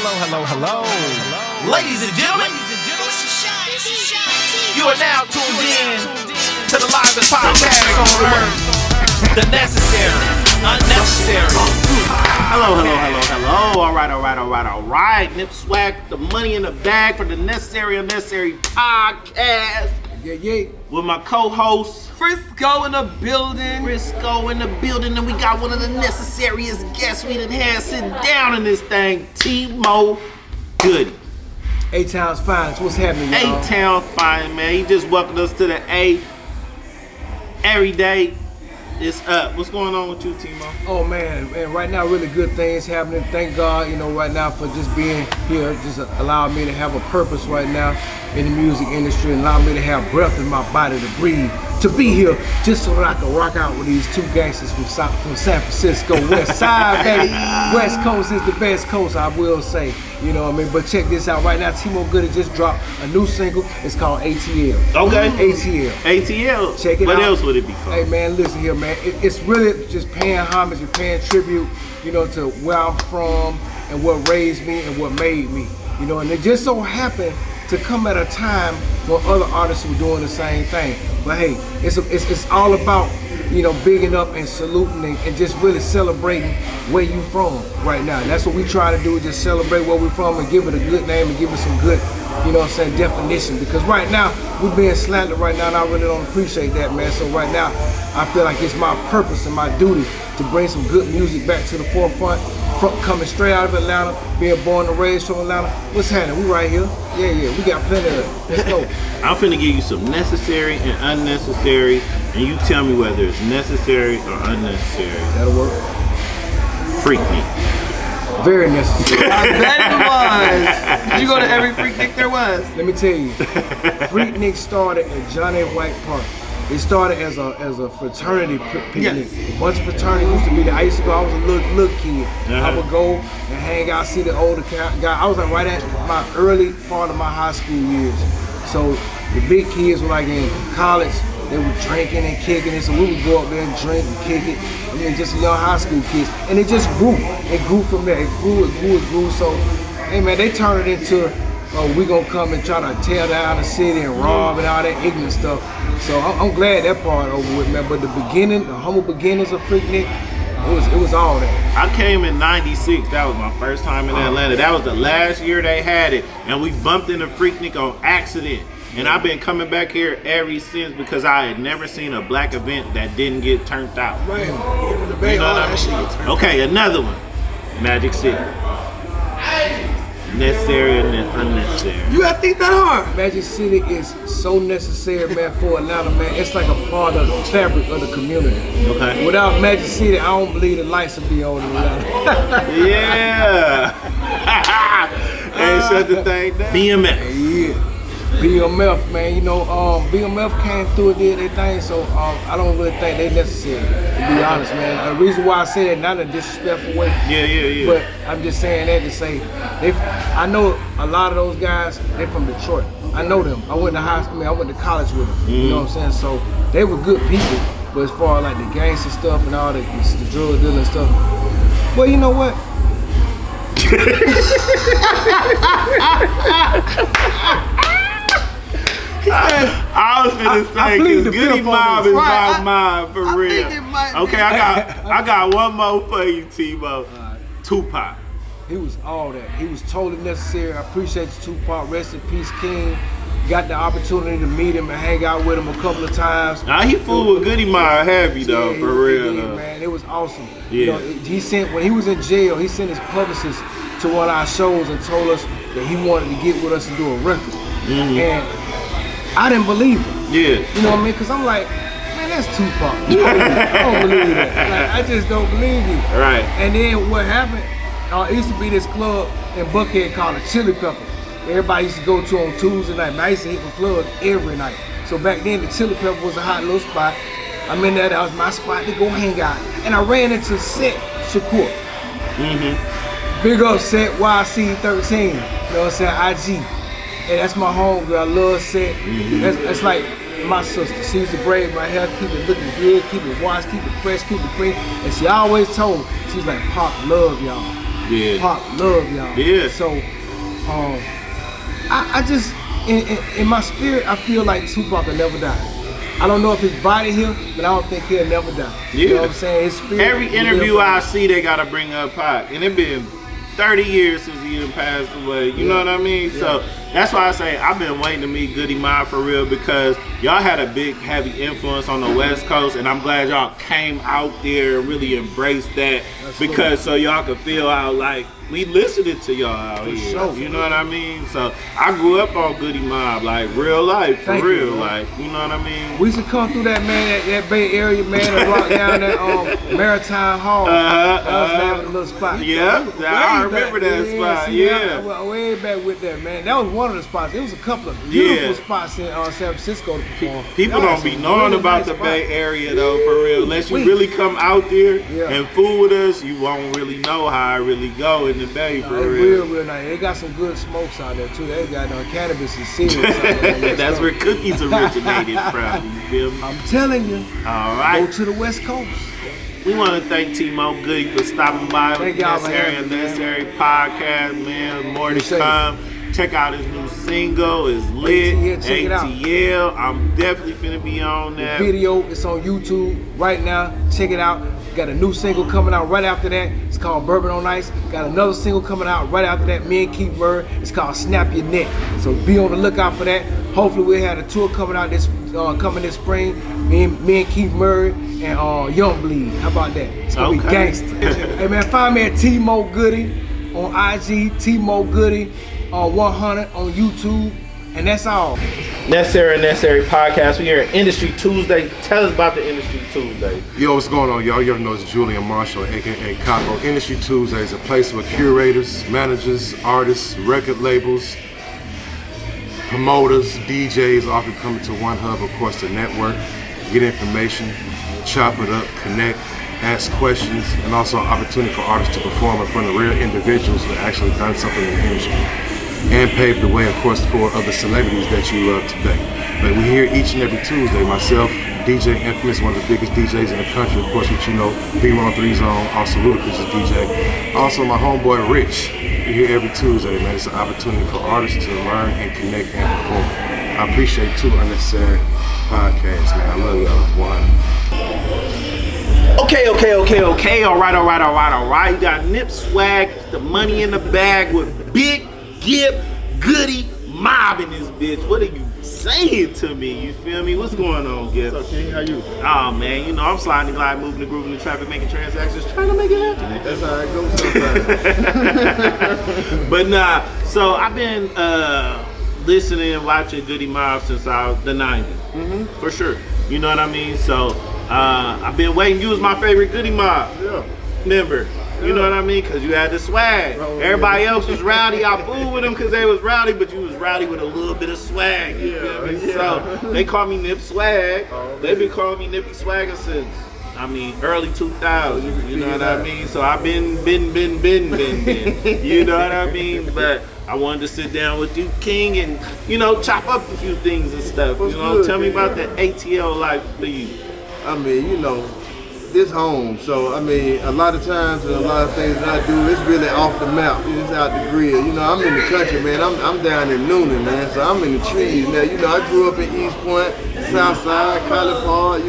Hello. Ladies and gentlemen, you are now tuned in to the livest podcast on earth. The necessary, unnecessary. Hello. All right. Nip Swag, the money in the bag for the necessary, unnecessary podcast. Yeah. With my co-host, Frisco in the building. and we got one of the necessariest guests we done had sitting down in this thing, T-Mo Goodie. A-Town's finest. What's happening, y'all? A-Town fine, man. He just welcomed us to the A. Every day it's up. What's going on with you, T-Mo? Oh man, right now really good things happening. Thank God, right now for just being here, just allowing me to have a purpose right now in the music industry and allow me to have breath in my body to breathe, to be here just so that I can rock out with these two gangsters from San Francisco, West Side, baby. West Coast is the best coast, I will say. You know what I mean? But check this out. Right now, T-Mo Goodie just dropped a new single. It's called ATL. Okay. ATL. Check it out. What else would it be called? Hey man, listen here, man. It's really just paying homage and paying tribute, to where I'm from and what raised me and what made me. And it just so happened to come at a time when other artists were doing the same thing. But hey, it's all about, bigging up and saluting and just really celebrating where you from right now. And that's what we try to do, just celebrate where we're from and give it a good name and give it some good, definition. Because right now, we're being slandered right now and I really don't appreciate that, man. So right now, I feel like it's my purpose and my duty to bring some good music back to the forefront. Coming straight out of Atlanta, being born and raised from Atlanta. What's happening? We right here. Yeah, we got plenty of it. Let's go. I'm finna give you some necessary and unnecessary, and you tell me whether it's necessary or unnecessary. That'll work. Freak me. Very necessary. I bet it was. Did you go to every Freaknik there was? Let me tell you, Freaknik started at Johnny White Park. It started as a fraternity picnic. Yes. A bunch of fraternities used to be there. I used to go. I was a little kid. I would go and hang out, see the older guy. I was like right at my early part of my high school years. So the big kids were like in college. They were drinking and kicking it. So we would go up there and drink and kick it. Just young high school kids. And it just grew. It grew from there. It grew. So, hey man, they turned it into, we gonna come and try to tear down the city and rob and all that ignorant stuff. So I'm glad that part over with, man. But the beginning, the humble beginnings of Freaknik, it was all that. I came in '96. That was my first time in Atlanta. That was the last year they had it, and we bumped into Freaknik on accident. And I've been coming back here ever since because I had never seen a black event that didn't get turned out. Right. Even the Bay, all that shit get turned out. Okay, another one. Magic City. Necessary and unnecessary. You gotta think that hard. Magic City is so necessary, man, for Atlanta, man. It's like a part of the fabric of the community. Okay. Without Magic City, I don't believe the lights would be on in Atlanta. Yeah. And shut the thing down. BMF. Yeah. BMF, man, BMF came through and did their thing, so I don't really think they necessary, to be honest, man. The reason why I say that, not in a disrespectful way, Yeah. but I'm just saying that to say, I know a lot of those guys, they're from Detroit. I know them. I went to college with them, you know what I'm saying? So they were good people, but as far as like the gangster stuff and all the drug dealing stuff, well, you know what? I was finna say, because Goodie Mobb is my mind, for real. Okay, I got one more for you, T-Mo. Tupac. He was all that. He was totally necessary. I appreciate you, Tupac. Rest in peace, King. Got the opportunity to meet him and hang out with him a couple of times. Nah, he fooled with Goodie Mobb heavy though, yeah, for real. Yeah, man, it was awesome. Yeah. When he was in jail, he sent his publicist to one of our shows and told us that he wanted to get with us and do a record. And I didn't believe him. Yeah. You know what I mean? Because I'm like, man, that's Tupac. I don't believe that. Like, I just don't believe you. Right. And then what happened, it used to be this club in Buckhead called the Chili Pepper. Everybody used to go to on Tuesday night. Man, I used to hit the club every night. So back then, the Chili Pepper was a hot little spot. I'm in there, that was my spot to go hang out. And I ran into Set Shakur. Big up Set YC13. You know what I'm saying? IG. And that's my homegirl. I love Set. That's like my sister. She used to braid my hair, keep it looking good, keep it washed, keep it fresh, keep it clean. And she always told me, she's like, Pop, love y'all. Yeah. Pop love y'all. Yeah. So, I just in my spirit, I feel like Tupac will never die. I don't know if his body here, but I don't think he'll never die. Yeah. You know what I'm saying? His spirit. Every interview I see, they gotta bring up Pac, and it been 30 years since he done passed away. You know what I mean? Yeah. So that's why I say I've been waiting to meet Goodie Mobb for real, because y'all had a big, heavy influence on the West Coast, and I'm glad y'all came out there and really embraced that. That's because so y'all could feel how like we listening to y'all out For here. sure. You know what I mean? So I grew up on Goodie Mobb, like real life, for Thank real, you, man. like you know what I mean? We used to come through that, man, that Bay Area, man, and rock down that Maritime Hall. That was having a little spot. Yeah, I remember that spot. See, Yeah. I went way back with that, man. That was one of the spots. It was a couple of Yeah. beautiful spots in San Francisco to perform. People Y'all don't had be some knowing really about nice the spots. Bay Area though, for real. Unless you We- really come out there Yeah. and fool with us, you won't really know how I really go in the Bay, for It's real. real nice. They got some good smokes out there too. They got cannabis is serious out there. That's where cookies originated from. You feel me? I'm telling you, All go right. to the West Coast. We want to thank T-Mo Goodie for stopping by Thank with y'all for Necessary having and me, man. Necessary podcast, man. More to Appreciate it. come. Check out his new single. It's lit. ATL, check it out. ATL. I'm definitely finna be on that. Video, it's on YouTube right now. Check it out. Got a new single coming out right after that. It's called Bourbon on Ice. Got another single coming out right after that. Me and Keith Murray. It's called Snap Your Neck. So be on the lookout for that. Hopefully we'll have a tour coming out this spring. Me and Keith Murray and Young Bleed. How about that? It's gonna be Okay. gangster. Hey man, find me at T-Mo Goodie on IG. T-Mo Goodie on 100 on YouTube. And that's all. Necessary and Necessary podcast. We here at Industry Tuesday. Tell us about the Industry Tuesday. Yo, what's going on, y'all? You already know it's Julian Marshall, aka Caco. Industry Tuesday is a place where curators, managers, artists, record labels, promoters, DJs all can come into one hub, of course, to network, get information, chop it up, connect, ask questions, and also an opportunity for artists to perform in front of real individuals that actually done something in the industry. And pave the way, of course, for other celebrities that you love today. But we're here each and every Tuesday. Myself, DJ Infamous, one of the biggest DJs in the country, of course, which you know, B13 Zone, also Ludacris is DJ. Also, my homeboy Rich. We're here every Tuesday, man. It's an opportunity for artists to learn and connect and perform. I appreciate Too Unnecessary Podcast, man. I love y'all. One. Okay. All right. You got Nip Swag, the money in the bag with Big Gip Goodie Mobb in this bitch. What are you saying to me? You feel me? What's going on, Gip? What's up, King? How you? Oh man, you know I'm sliding the glide, moving the groove in the traffic, making transactions, trying to make it happen. That's how it goes sometimes. But nah, so I've been listening and watching Goodie Mobb since the 90s. For sure. You know what I mean? So I've been waiting. You was my favorite Goodie Mobb member. You know what I mean? Because you had the swag. Everybody else was rowdy. I fooled with them because they was rowdy, but you was rowdy with a little bit of swag. You feel me? So they call me Nip Swag. They've been calling me Nippy Swagger since, early 2000s. You know what I mean? So I've been. You know what I mean? But I wanted to sit down with you, King, and, chop up a few things and stuff. Tell me about the ATL life for you. This home, so a lot of times and a lot of things that I do, it's really off the map. It's out the grid. I'm in the country, man. I'm down in Noonan, man. So I'm in the trees now. I grew up in East Point, Southside, College Park.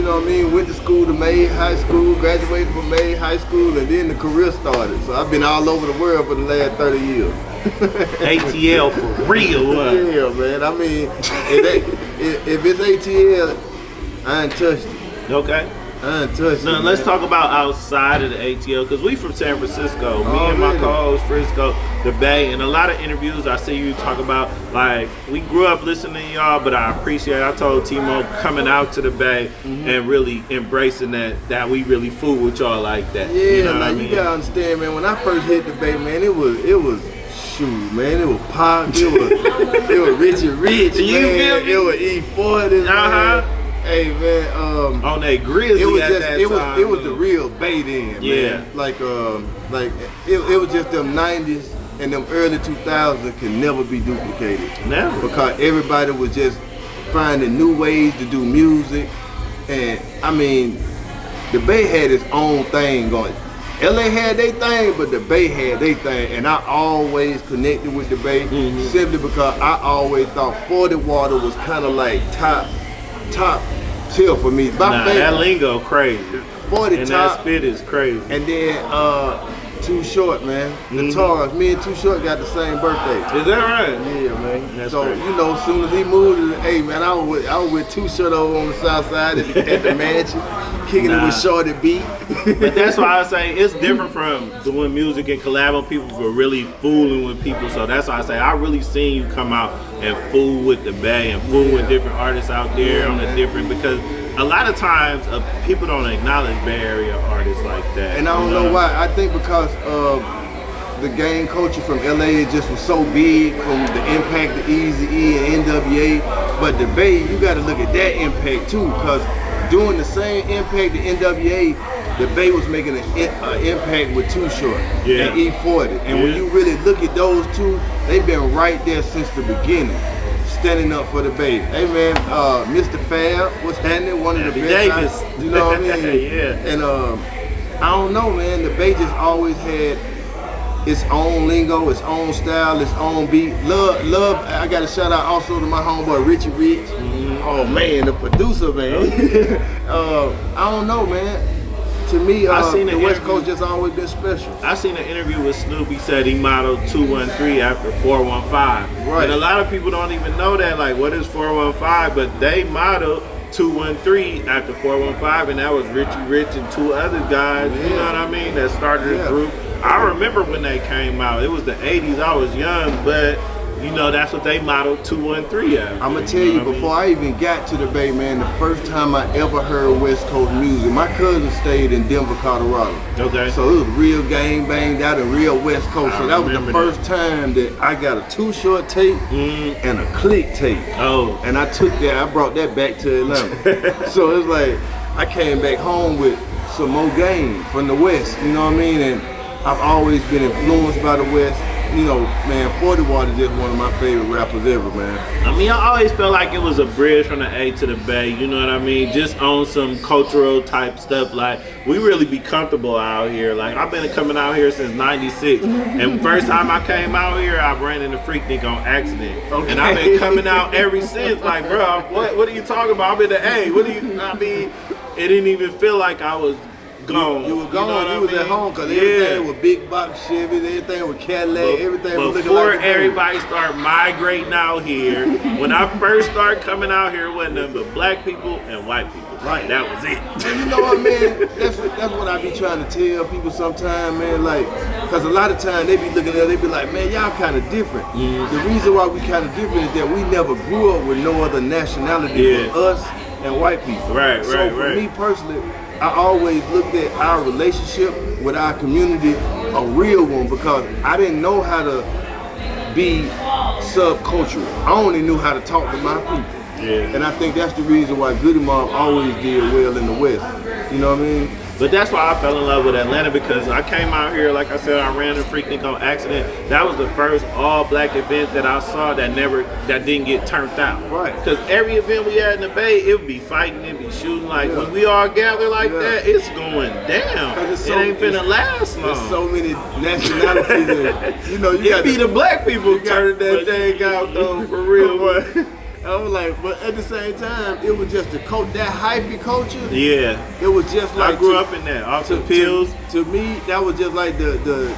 Went to school to May High School, graduated from May High School, and then the career started. So I've been all over the world for the last 30 years. ATL for real, huh? Yeah, man. If it's ATL, I ain't touched it. Okay. I ain't touched it. Now, let's talk about outside of the ATL, because we from San Francisco. Me and my really? co-host Frisco, the Bay, and a lot of interviews I see you talk about, like, we grew up listening to y'all, but I appreciate, I told T-Mo coming out to the Bay and really embracing that we really fool with y'all like that. Yeah, you know what I you mean? gotta understand, man. When I first hit the Bay, man, it was shoot, man. It was Pac, it was Richie Rich, You man. feel me? It was E40, man. Hey, man. On that Grizzly it was at just that time. it was the real Bay then, Yeah. man. Like it was just them 90s and them early 2000s can never be duplicated. Never. Because everybody was just finding new ways to do music, and the Bay had its own thing going. LA had their thing, but the Bay had their thing, and I always connected with the Bay simply because I always thought 40 Water was kind of like top tier for me. My favorite. That lingo crazy. 40 and top. that spit is crazy. And then Too Short, man. The Tars. Me and Too Short got the same birthday. Is that right? Yeah, man. That's so crazy. you know, as soon as he moved, hey man, I was with Too Short over on the south side at the mansion, kicking it with Shorty B. But that's why I say it's different from doing music and collabing with people for really fooling with people. So that's why I say I really seen you come out and fool with the Bay and fool with different artists out there on a different, because a lot of times people don't acknowledge Bay Area artists like that. And I don't know why. I think because of the gang culture from LA, it just was so big, from the impact of Eazy-E and NWA. But the Bay, you got to look at that impact too, because doing the same impact to NWA, the Bay was making an impact with Too Short and E40. And when you really look at those two, they've been right there since the beginning, standing up for the Bay. Hey man, Mr. Fab was handling one of the best. You know what I mean? And I don't know, man. The Bay just always had its own lingo, its own style, its own beat. Love. I got to shout out also to my homeboy Richie Rich. Oh man, the producer, man. I don't know, man. To me, the West Coast just always been special. I seen an interview with Snoop. He said he modeled 213 after 415. Right. And a lot of people don't even know that. Like, what is 415? But they modeled 213 after 415, and that was Richie Rich and two other guys. You know what I mean? That started the group. I remember when they came out. It was the 80s. I was young, but you know, that's what they modeled 213 after. I'm gonna tell you, before I even got to the Bay, man, the first time I ever heard West Coast music, my cousin stayed in Denver, Colorado. Okay. So it was real gang banged out and real West Coast. So that was the first time that I got a Too Short tape and a Click tape. Oh. And I took that, I brought that back to Atlanta. So it's like, I came back home with some more game from the West, you know what I mean? And I've always been influenced by the West. You know, man, 40 Watt is just one of my favorite rappers ever, man. I mean, I always felt like it was a bridge from the A to the Bay, you know what I mean? Just on some cultural type stuff. Like, we really be comfortable out here. Like, I've been coming out here since 96. And first time I came out here, I ran into Freaknik on accident. Okay. And I've been coming out ever since. Like, bro, what are you talking about? I'm in the A. What do you, I mean, it didn't even feel like I was gone. You were gone. You was at home because everything was big box Chevy, everything was Cadillac, everything was looking like. Before everybody started migrating out here, when I first started coming out here, it wasn't nothing but black people and white people. Right. That was it. And you know what, man? That's what I be trying to tell people sometimes, man. Like, because a lot of times they be looking at it, they be like, man, y'all kind of different. The reason why we kind of different is that we never grew up with no other nationality but us and white people. Right. So for me personally, I always looked at our relationship with our community a real one, because I didn't know how to be subcultural. I only knew how to talk to my people. Yeah. And I think that's the reason why Goodie Mobb always did well in the West. You know what I mean? But that's why I fell in love with Atlanta, because I came out here, like I said, I ran into Freaknik on accident. That was the first all-black event that I saw that didn't get turned out. Right. Because every event we had in the Bay, it would be fighting, it would be shooting. Like, when we all gather like that, it's going down. It ain't finna last long. There's so many nationalities. And, you know, you got be the black people turning that thing out, though, for real. I was like, but at the same time, it was just that hyphy culture. Yeah. It was just like I grew up in that. Off the pills. To me, that was just like the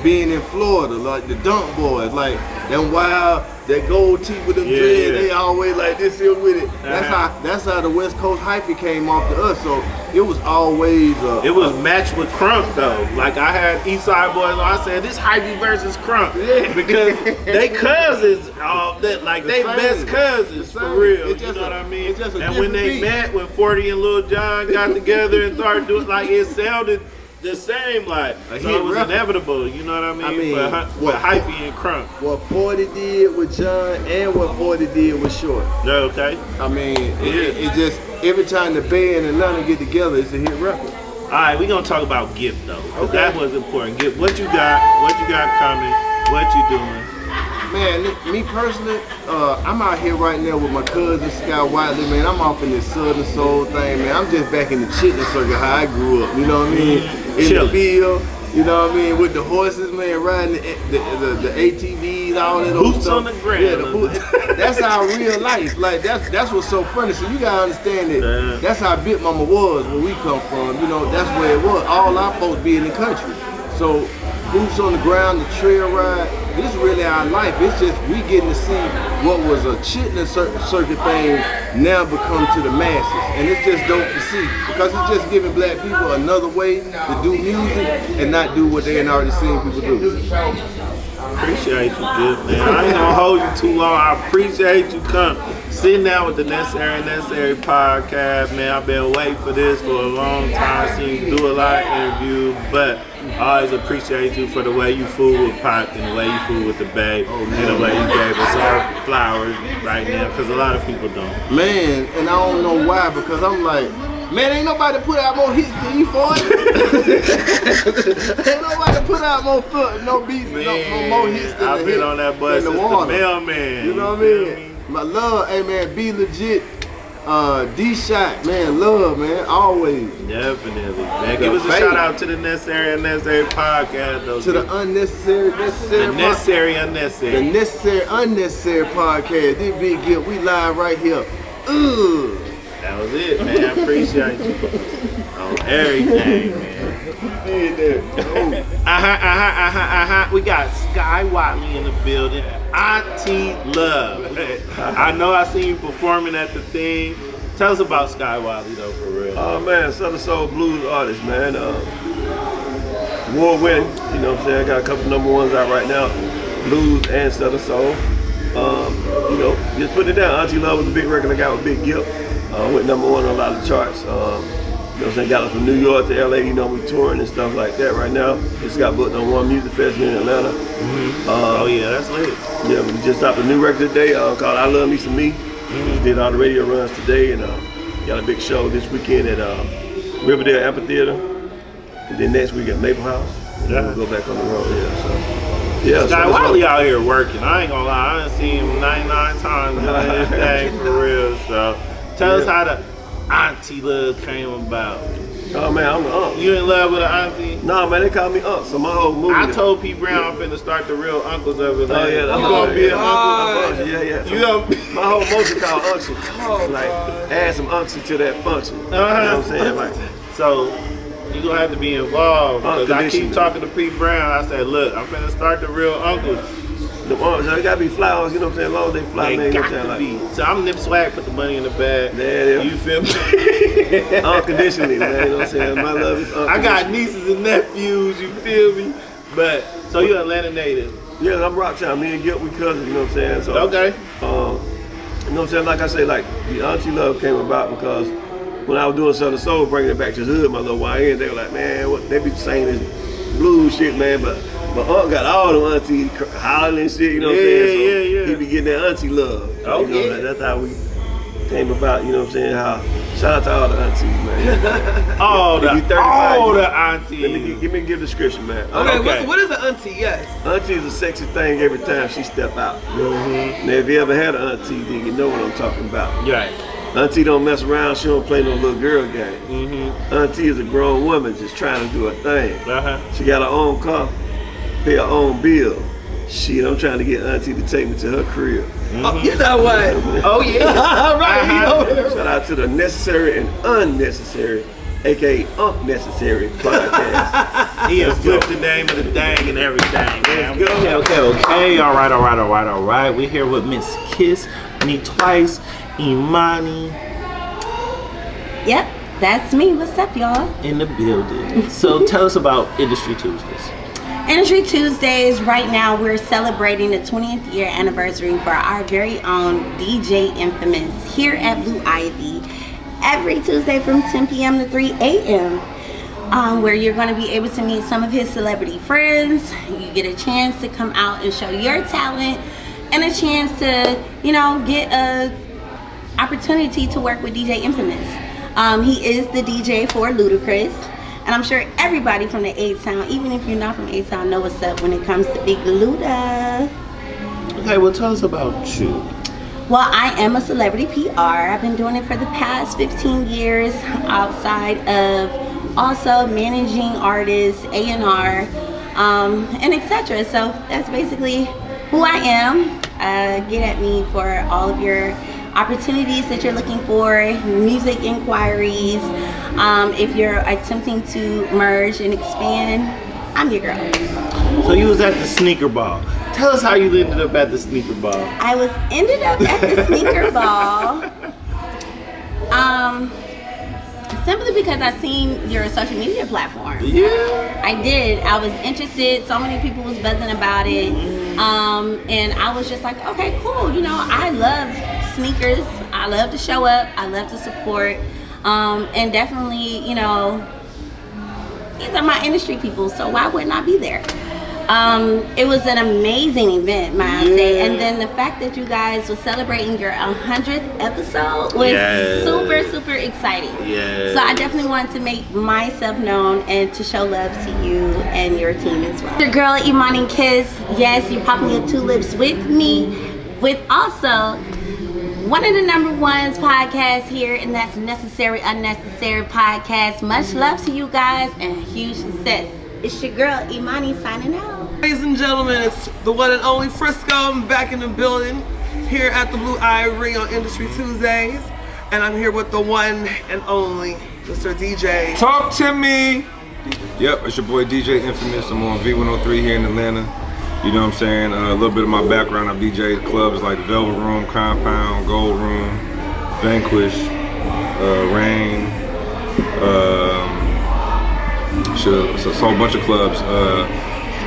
being in Florida, like the Dunk Boys, like them wild, that gold teeth with them dreads. They always like this here with it. That's how the West Coast hyphy came off to us. So it was always it was matched with Crunk though. Like I had Eastside boys. I said this hyphy versus Crunk because they cousins. They best cousins for real. You know what I mean? And when they met, when 40 and Lil Jon got together and started doing, like, it sounded the same, like so it was inevitable, you know what I mean? For hyphy and Crunk. What 40 did with John and what 40 did with Short. Okay. I mean, it just, every time the Bay and Atlanta get together, it's a hit record. All right, we're gonna talk about Gift though, because that was important. Gift, what you got coming, what you doing? Man, me personally, I'm out here right now with my cousin Scott Whatley, man. I'm off in this Southern Soul thing, man. I'm just back in the chitlin circuit, how I grew up, you know what I mean? In the field, you know what I mean? With the horses, man, riding the ATVs, all that old Boots stuff. on the ground. Yeah, the boots. That's our real life. Like, that's what's so funny. So you gotta understand that that's how Big Mama was where we come from. You know, that's where it was. All our folks be in the country. So boots on the ground, the trail ride, this is really our life. It's just we getting to see what was a chitlin circuit thing now become to the masses. And it's just dope to see because it's just giving black people another way to do music and not do what they ain't already seen people do. Appreciate you, good man. I ain't gonna hold you too long. I appreciate you sitting down with the Necessary podcast, man. I've been waiting for this for a long time. Seen you do a lot of interviews, but I always appreciate you for the way you fool with Pop and the way you fool with the Bay and the way you gave us our flowers right now, because a lot of people don't. Man, and I don't know why, because I'm like, man, ain't nobody put out more hits than you for it. Ain't nobody put out more beats, no more hits than I've been on that bus since the mailman. You know what I mean? My love, hey man, be legit. D-Shot, man, love, man, always. Definitely, man. Give us a shout out to the Necessary podcast, though. To the Unnecessary podcast. This big guilt, we live right here. That was it, man. I appreciate you on everything, man. We got Sky Whatley in the building. Auntie Love. I know I seen you performing at the thing. Tell us about Sky Whatley though, for real. Oh man, Southern Soul blues artist, man. Award winning. You know what I'm saying? I got a couple number ones out right now, blues and Southern Soul. You know, just putting it down. Auntie Love was a big record I got with Big Gilt. Went number one on a lot of the charts. You know what I'm saying? Got us from New York to LA, you know, we touring and stuff like that right now. Just got booked on one music festival in Atlanta. Oh yeah, that's lit. Yeah, we just dropped a new record today called I Love Me Some Me. We did all the radio runs today and got a big show this weekend at Riverdale Amphitheater. And then next week at Maple House. And then we'll go back on the road, Sky Whatley out here working. I ain't gonna lie, I done seen him 99 times in this thing for real. So tell us how the Auntie Love came about. Oh man, I'm the uncle. You in love with an auntie? Nah, man, they call me Unc. So my whole movie. I told P. Brown I'm finna start the Real Uncles of Atlanta. Oh yeah, you gonna be an uncle? Yeah. You gonna be my whole motion called Unction. Like add some unction to that function. You know what I'm saying? Like, so you gonna have to be involved because I keep talking to P. Brown. I said, look, I'm finna start the Real Uncles. The ones, they gotta be fly ones, you know what I'm saying? As long as they fly, They man, got you know what I'm to saying? be. So I'm Nip Swag, put the money in the bag. Yeah. You feel me? Unconditionally, man, you know what I'm saying? My love is unconditional. I got nieces and nephews, you feel me? But, so you're Atlanta native? Yeah, I'm Rocktown. Me and Gilt, we cousins, you know what I'm saying? So, Okay. You know what I'm saying? Like I say, like, the Auntie Love came about because when I was doing Southern Soul, bringing it back to the hood, my little YN, they were like, man, what they be saying this blues shit, man, but Unc got all the aunties hollering and shit, you know what I'm saying? So he be getting that auntie love. Oh, you know, that's how we came about, you know what I'm saying? Shout out to all the aunties, man. all the aunties. Let me give a description, man. Okay. What is an auntie? Yes. Auntie is a sexy thing every time she step out. Now, if you ever had an auntie, then you know what I'm talking about. Right. Auntie don't mess around. She don't play no little girl game. Auntie is a grown woman just trying to do her thing. She got her own car, pay her own bill. Shit, I'm trying to get Auntie to take me to her crib. Oh, you know what? Oh yeah. Right. Shout out to the Necessary and Unnecessary, aka Unnecessary podcast. He has flipped the name of the thing and everything. Let's go. Okay. All right. We're here with Miss Kiss Me Twice, Imani. Yep, that's me. What's up, y'all? In the building. So tell us about Industry Tuesdays. Industry Tuesdays, right now we're celebrating the 20th year anniversary for our very own DJ Infamous here at Blue Ivy every Tuesday from 10 p.m. to 3 a.m. Where you're going to be able to meet some of his celebrity friends. You get a chance to come out and show your talent and a chance to, get a opportunity to work with DJ Infamous. He is the DJ for Ludacris. And I'm sure everybody from the A-Town, even if you're not from A-Town, know what's up when it comes to Big Luda. Okay, well, tell us about you. Well, I am a celebrity PR. I've been doing it for the past 15 years outside of also managing artists, A&R, and etc. So that's basically who I am. Get at me for all of your opportunities that you're looking for, music inquiries. If you're attempting to merge and expand, I'm your girl. So you was at the sneaker ball. Tell us how you ended up at the sneaker ball. I ended up at the sneaker ball. Simply because I seen your social media platform. Yeah. I did. I was interested. So many people was buzzing about it. And I was just like, okay, cool. You know, I love sneakers. I love to show up. I love to support. And definitely, you know, these are my industry people. So why wouldn't I be there? It was an amazing event, might I say, and then the fact that you guys were celebrating your 100th episode was super exciting. So I definitely wanted to make myself known and to show love to you and your team as well. Your girl Imani Kiss, yes, you popping your tulips with me, with also one of the #1s podcasts here, and that's Necessary Unnecessary Podcast. Much love to you guys and huge success. It's your girl Imani signing out. Ladies and gentlemen, it's the one and only Frisco. I'm back in the building here at the Blue Ivory on Industry Tuesdays. And I'm here with the one and only Mr. DJ. Talk to me. Yep, it's your boy DJ Infamous. I'm on V103 here in Atlanta. You know what I'm saying? A little bit of my background. I've DJed clubs like Velvet Room, Compound, Gold Room, Vanquish, Rain, so a whole bunch of clubs.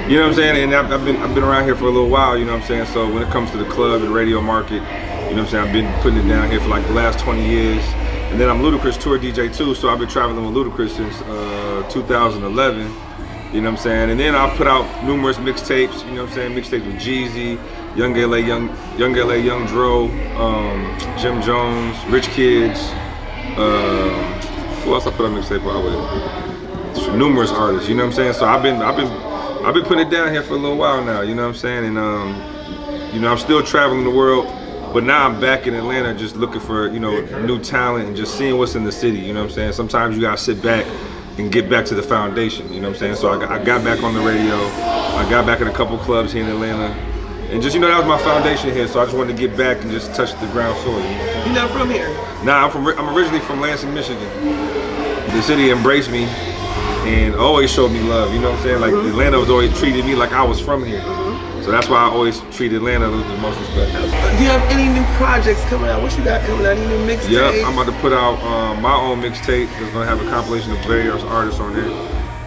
You know what I'm saying? And I've been around here for a little while, you know what I'm saying? So when it comes to the club and radio market, you know what I'm saying, I've been putting it down here for like the last 20 years. And then I'm Ludacris tour DJ too, so I've been traveling with Ludacris since 2011. You know what I'm saying? And then I put out numerous mixtapes, you know what I'm saying? Mixtapes with Jeezy, Young LA, Young Dro, Jim Jones, Rich Kids. Who else I put on mixtape out with? Numerous artists, you know what I'm saying? So I've been putting it down here for a little while now, you know what I'm saying? And you know, I'm still traveling the world, but now I'm back in Atlanta just looking for, you know, new talent and just seeing what's in the city, you know what I'm saying? Sometimes you gotta sit back and get back to the foundation, you know what I'm saying? So I got back on the radio, I got back in a couple clubs here in Atlanta, and just, you know, that was my foundation here, so I just wanted to get back and just touch the ground soil. You're not from here? Nah, I'm originally from Lansing, Michigan. The city embraced me and always showed me love, you know what I'm saying? Like Atlanta was always treated me like I was from here. So that's why I always treat Atlanta with the most respect. Do you have any new projects coming out? What you got coming out? Any new mixtapes? Yep, I'm about to put out my own mixtape that's gonna have a compilation of various artists on there.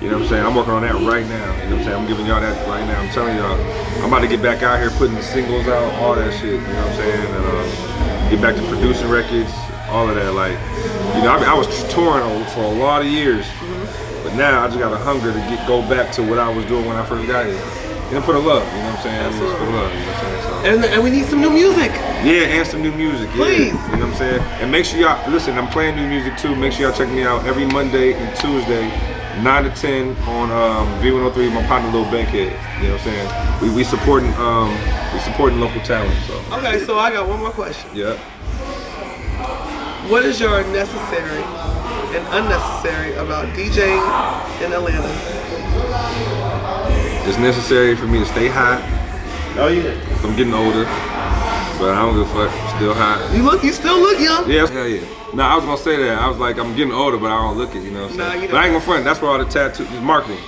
You know what I'm saying? I'm working on that right now. You know what I'm saying? I'm giving y'all that right now. I'm telling y'all, I'm about to get back out here putting the singles out, all that shit, you know what I'm saying? And get back to producing records, all of that. Like, you know, I was touring for a lot of years. But now I just got a hunger to go back to what I was doing when I first got here. And for the love, you know what I'm saying? Absolutely. For the love, you know what I'm saying? So. And we need some new music. Yeah, and some new music. Please. Yeah, you know what I'm saying? And make sure y'all, listen, I'm playing new music too. Make sure y'all check me out every Monday and Tuesday, 9 to 10 on V103, my partner Lil Bankhead. You know what I'm saying? We supporting local talent. So. Okay, so I got one more question. Yeah. What is your necessary and unnecessary about DJing in Atlanta? It's necessary for me to stay hot. Oh yeah. I'm getting older, but I don't give a fuck. I'm still hot. You still look young. Yeah, hell yeah. No, I was gonna say that. I was like, I'm getting older, but I don't look it. You know what I'm saying? But I ain't gonna front. That's where all the tattoos, marketing.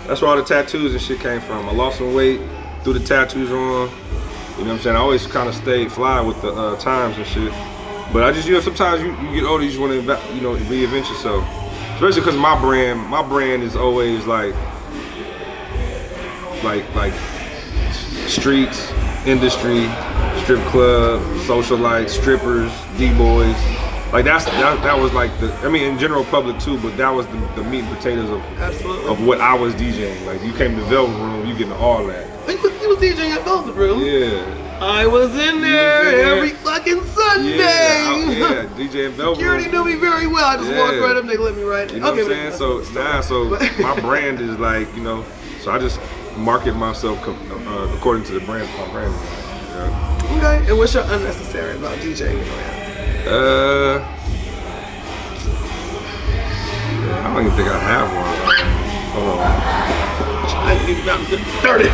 That's where all the tattoos and shit came from. I lost some weight, threw the tattoos on. You know what I'm saying? I always kind of stayed fly with the times and shit. But I just, you know, sometimes you get older, you just want to, you know, reinvent yourself. Especially because my brand is always like streets, industry, strip club, socialites, strippers, D-boys. Like that was like in general public too, but that was the meat and potatoes of what I was DJing. Like you came to Velvet Room, you getting all that. You was DJing at Velvet Room? Yeah. I was in there every fucking Sunday. Yeah, DJ and Velvet. Security knew me very well. I just walked right up, they let me right in. You know what I'm saying? So my brand is like, you know, so I just market myself according to the brand. My brand. Yeah. Okay. And what's your unnecessary about DJing? I don't even think I have one. Hold on. I need about 30.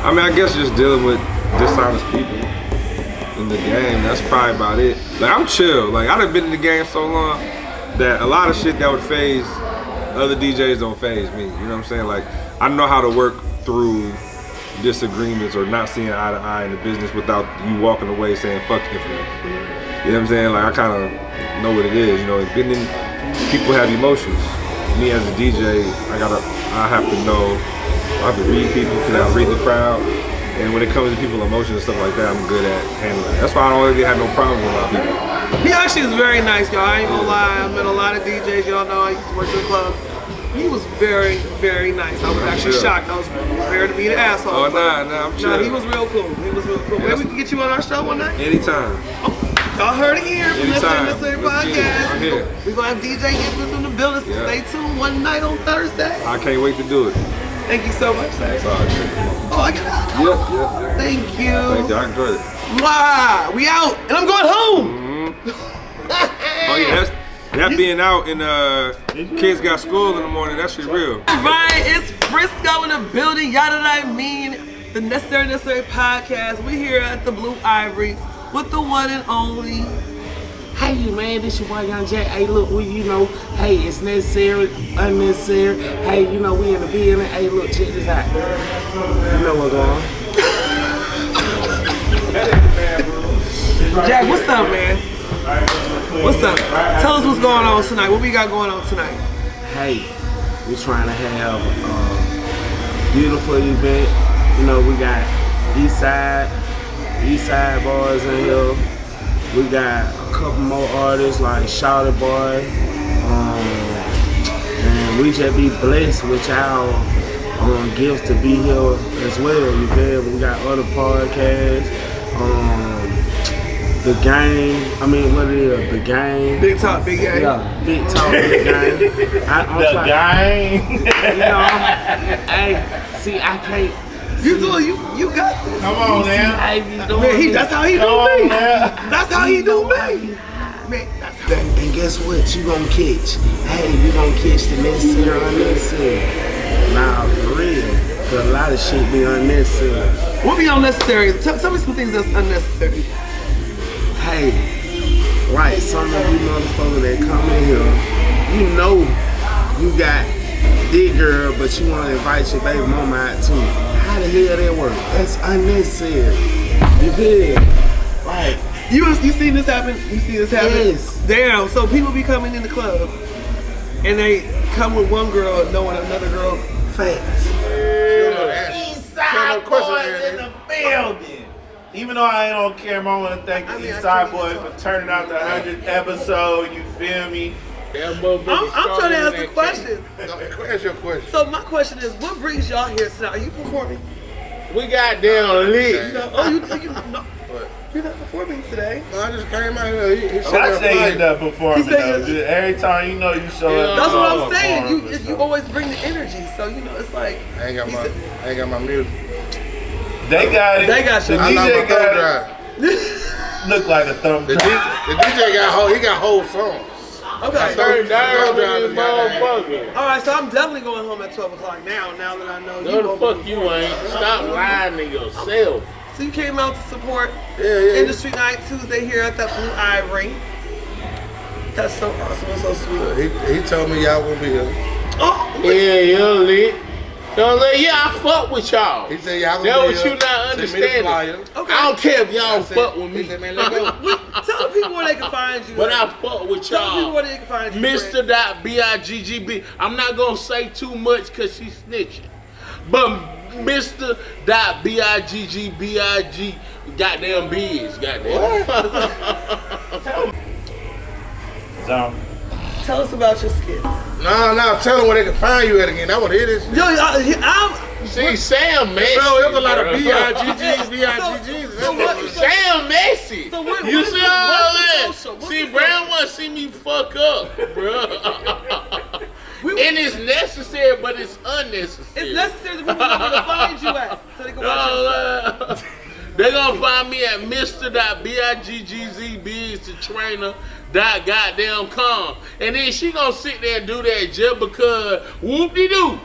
I mean, I guess just dealing with dishonest people in the game. That's probably about it. Like, I'm chill. Like, I done been in the game so long that a lot of shit that would phase other DJs don't phase me. You know what I'm saying? Like, I know how to work through disagreements or not seeing eye to eye in the business without you walking away saying fuck you for me. You know what I'm saying? Like, I kind of know what it is. You know, people have emotions. Me as a DJ, I have to know. I have to read people because I read the crowd. And when it comes to people's emotions and stuff like that, I'm good at handling it. That's why I don't really have no problem with a lot of people. He actually is very nice, y'all. I ain't gonna lie. I met a lot of DJs. Y'all know I used to work in the clubs. He was very, very nice. I was actually shocked. I was prepared to be an asshole. Oh, nah, I'm chill. Nah, he was real cool. He was real cool. Maybe we can get you on our show one night? Anytime. Y'all heard it here from Anytime. Listening Podcast. I'm here. We're gonna have DJ Infamous in the building, so stay tuned one night on Thursday. I can't wait to do it. Thank you so much, sir. Sorry. Oh, I got it. Yeah. Thank you. Thank you. I enjoyed it. Mwah! We out, and I'm going home. Oh yeah, that being out and kids got school in the morning, that shit real. Right, it's Frisco in the building, y'all know what I mean? The Necessary Podcast. We here at the Blue Ivory with the one and only. Hey man, this your boy Young Jack. Hey look, hey, it's necessary, unnecessary. Hey, we in the building. Hey look, check this out. You know what's going on. Jack, what's up, man? What's up? Tell us what's going on tonight. What we got going on tonight? Hey, we're trying to have a beautiful event. We got Eastside boys in here. We got a couple more artists like Shouted Boy. And we just be blessed with y'all gifts to be here as well. You feel? We got other podcasts. The Game. I mean, what it is? The Game. Big Talk, Big Game. Yeah, Big Talk, Big Game. The Game. Hey, see, I can't. You got this. Come on, man. That's how he do me. That's how he do me. Man, that's how. And guess what? You gonna catch. Hey, you gonna catch the necessary, unnecessary. Nah, for real. Cause a lot of shit be unnecessary. What be unnecessary? Tell me some things that's unnecessary. Hey, right, some of you motherfuckers that come in here, you got this girl, but you want to invite your baby mama out too. How the hell that work? That's unnecessary. You feel? Right. You seen this happen? You see this happen? Yes. Damn, so people be coming in the club and they come with one girl knowing another girl. Facts. Eastside boys in the building. Even though I ain't on camera, I want to thank the Eastside boys for turning out the 100th episode. You feel me? I'm trying to ask the question. Ask your question. So my question is, what brings y'all here tonight? Are you performing? We got damn lit. You're not performing today. I just came out here. He I say you not performing though. Every time you show up. That's what I'm saying. You always bring the energy, so it's like. I ain't got my music. They got it. They got you. The DJ got it. Look like a thumb drive. The DJ got whole songs. Okay. Motherfucker. All right, so I'm definitely going home at 12 o'clock now that I know you. No, the fuck you ain't. Stop lying to yourself. So you came out to support Industry Night Tuesday here at the Blue Ivory. That's so awesome and so sweet. He told me y'all will be here. Oh, yeah, you're lit. Yeah, I fuck with y'all. He said y'all gonna be here. That what you not understanding. Okay. I don't care if y'all fuck with me. Tell the people where they can find you. But I fuck with y'all. Tell the people where they can find you. Mr.Biggb. I'm not gonna say too much because she's snitching. But Mr.Biggb, goddamn biz, goddamn. So. Tell us about your skits. No, tell them where they can find you at again. I want to hear this. See, Sam Messi. Bro, there's a lot of B.I.G.G's. Sam Messi. So what, you see all that? See, Brown want to see me fuck up, bro. And it's necessary, but it's unnecessary. It's necessary that people know where to find you at. So they can They gonna find me at Mr.BIGGZBizTheTrainer.com. And then she gonna sit there and do that just because whoop-de-doo.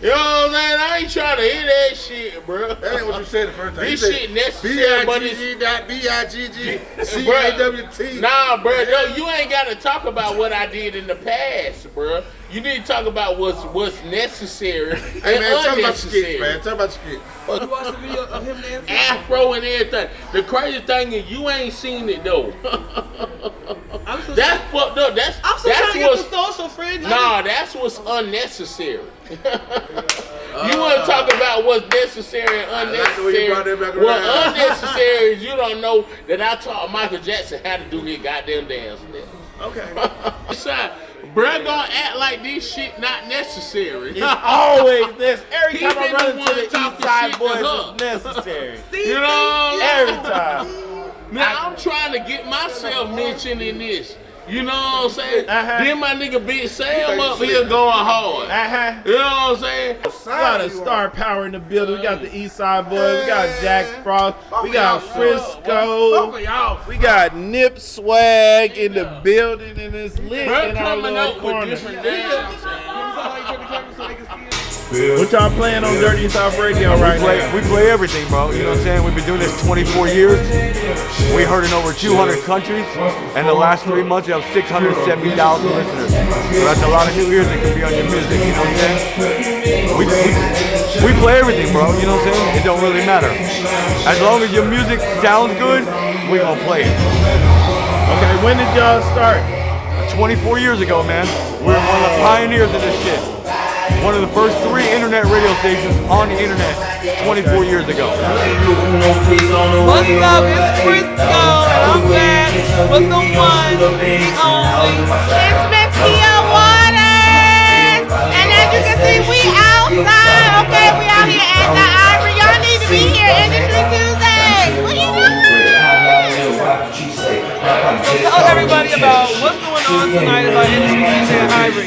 You know what I'm saying? I ain't trying to hear that shit, bro. That ain't what you said the first time. This shit necessary, but it's BIGG.BIGGCAWT. Nah, bro, you ain't gotta talk about what I did in the past, bro. You need to talk about what's necessary Hey man, talk about your skits, man. Talk about your skits. You watched the video of him dancing? Afro and everything. The crazy thing is you ain't seen it though. That's fucked up. That's I'm still trying to get the social friend. Nah, that's what's unnecessary. You want to talk about what's necessary and unnecessary. What unnecessary is you don't know that I taught Michael Jackson how to do his goddamn dance. Okay. Bruh gonna act like this shit not necessary. It's always this. Every He time I been run the into one the talking Eastside shit Boyz, to her. it's necessary. You know, Every time. Now I'm trying to get myself mentioned in this. You know what I'm saying? Then my nigga Big Sam up here going hard. You know what I'm saying? We got a star power in the building. We got the Eastside Boyz. We got Jack Frost. We got Frisco. We got Nip Swag in the building, and it's lit Bruh in our coming little up with corner. different dances. What y'all playing on Dirty South Radio right now? We play everything, bro. You know what I'm saying? We've been doing this 24 years. We heard in over 200 countries, and the last 3 months we have 670,000 listeners. So that's a lot of new ears that can be on your music. You know what I'm saying? We play everything, bro. You know what I'm saying? It don't really matter. As long as your music sounds good, we gonna play it. Okay, when did y'all start? 24 years ago, man. We're one of the pioneers of this shit. One of the first 3 internet radio stations on the internet 24 years ago. What's up? It's Frisco, and I'm back with the one, the only. It's Miss Kia Waters. And as you can see, we outside. Okay, we out here at the Ivory. Y'all need to be here Industry Tuesday. What you doing? So tell everybody about what's going on tonight about Industry Tuesday at Ivory.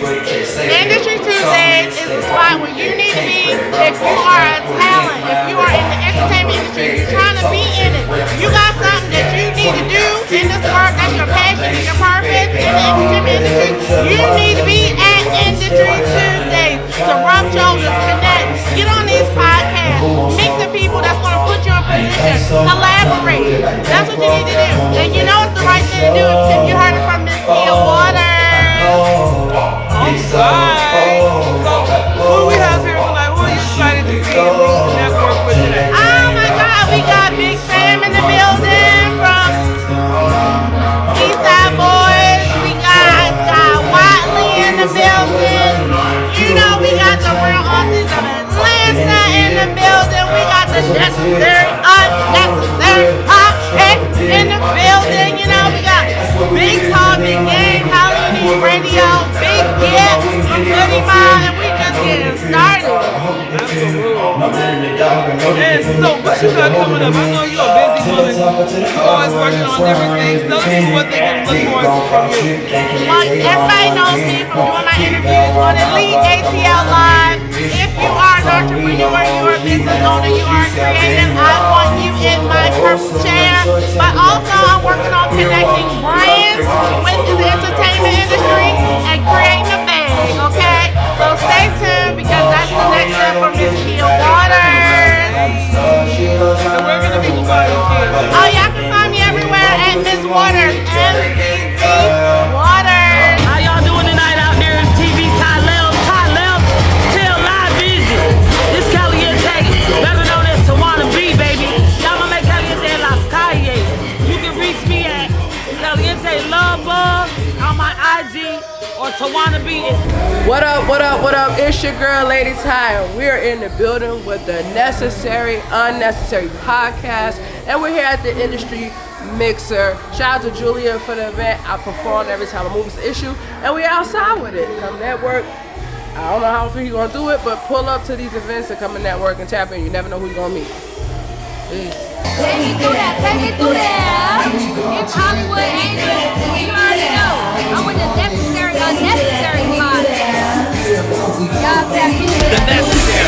Industry Tuesdays is the spot where you need to be if you are a talent, if you are in the entertainment industry, you're trying to be in it. You got something that you need to do in this work, that's your passion, your purpose in the entertainment industry. You need to be at Industry Tuesdays to rub shoulders, connect, get on these podcasts, meet the people that's going to put you in position, collaborate. That's what you need to do. And you know it's the right thing to do if you heard it from Miss Kia Waters. Alright. So who we have here tonight? Who are you excited to see and network with today? Oh my God, we got Big Sam in the building from Eastside Boyz. We got Whatley in the building. You know we got the real artists of Atlanta in the building. We got the necessary, unnecessary podcast in the building. You know we got Big Talk, Big Game, Halloween Radio, Big Get from Goodie, Mobb, and we just getting started. And so what you got coming up? I know you're a busy woman. You're always working on different things. Tell people what they can look forward to from you. Well, everybody knows me from doing my interviews on Elite ATL Live. If you are an entrepreneur, you are a business owner, you are creative, I want you in my purple chair. But also I'm working on connecting brands with the entertainment industry and creating a bag, okay? So stay tuned because that's the next step from Miss Kia Waters. And where can the people find you? Oh, y'all can find me everywhere at Miss Waters, MCC Waters. How y'all doing tonight out there in TV? Ty Lel, tell live vision. This Caliente, better known as Tawana B, baby. Y'all gonna make Caliente Las Calles. You can reach me at Caliente Love Bug on my IG or Tawana B. What up, what up, what up? It's your girl, Lady Ty. We're in the building with the Necessary, Unnecessary podcast. And we're here at the Industry Mixer. Shout out to Julian for the event. I perform every time a movie's an issue. And we outside with it. Come network. I don't know how often you're going to do it, but pull up to these events and come and network and tap in. You never know who you're going to meet. Peace. Take me through that. It's Hollywood, ain't it? You already know. I'm with the Necessary, Unnecessary podcast. Y'all tap in. The Necessary.